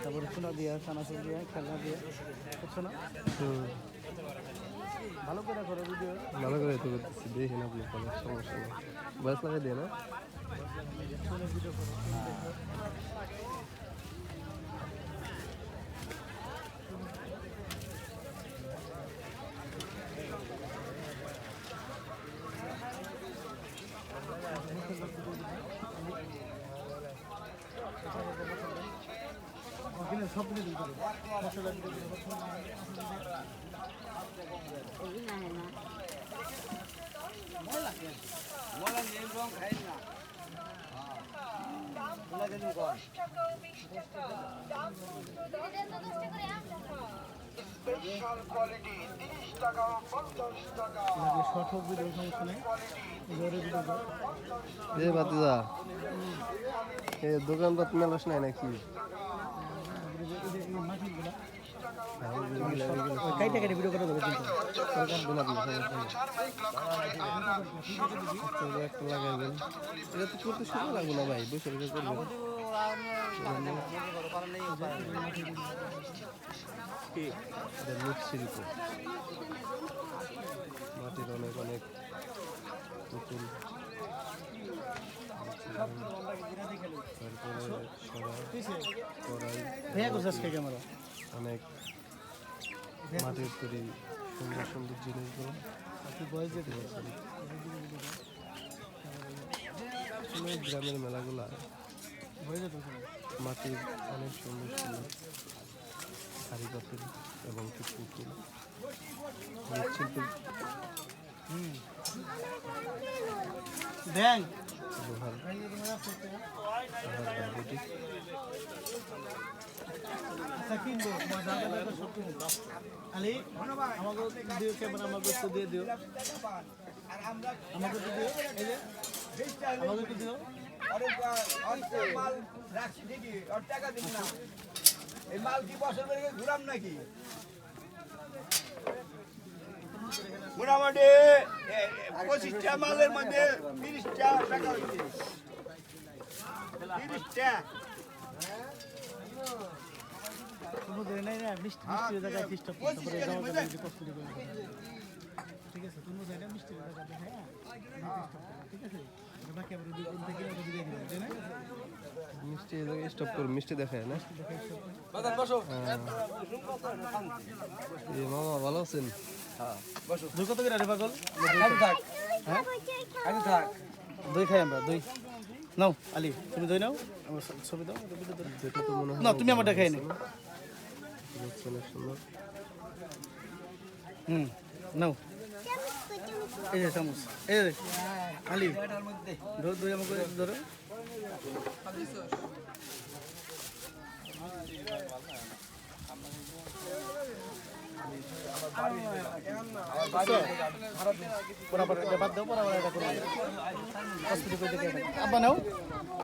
তারপরে সোনা দিয়া চানাচুর দিয়া খেলনা দিয়ে বুঝছো না? ভালো করে করো ভিডিও, ভালো করে তো করতেছি, দেখেন আপনি কোনো সমস্যা নেই, বয়স লাগাই দিয়ে না ভিডিও করো। সব মিলে দিতে হবে। বাতিজা দোকান পাত মেলাস নাই নাকি? কাইটা কাইটা ভিডিও করে দেবো কিন্তু একটা লাগাইবেন, এটা তো করতে সময় লাগবে না ভাই, বসে বসে করবেন। মৃৎশিল্প, মাটির অনেক অনেক পুতুল, তারপরে অনেক মাটির তৈরি সুন্দর সুন্দর জিনিসগুলো গ্রামের মেলাগুলা মাটির অনেক সুন্দর সুন্দর কারিগর এবং কিছু পুতুল মৃৎশিল্পের দিয়ে দিও, আমাকে দিও, আমাকে দিও। এই মাল কি বছর ধরে ঘুরাম নাকি? মোটামুটি 25টা মালের মধ্যে 30টা টাকা হয়েছে। 30টা মিষ্টি জায়গায় ঠিক আছে, তুমি মিষ্টি ঠিক আছে, বাকি আবার মিষ্টি স্টপ করুন, মিষ্টি দেখায় না? মামা ভালো আছেন? দুই কত করে পাগল? দই খাই আমরা, দই নাও আলি, তুমি দই নাও, আমার ছবি দাও, যেটা তো মনে হয় না তুমি আমারটা খাই নি। সুন্দর নাও এই যে চামচ, এই যে আলি ধরো, দই আমাকে ধরো। বাদ দাও, পড়া এটা করো, আব্বা নাও।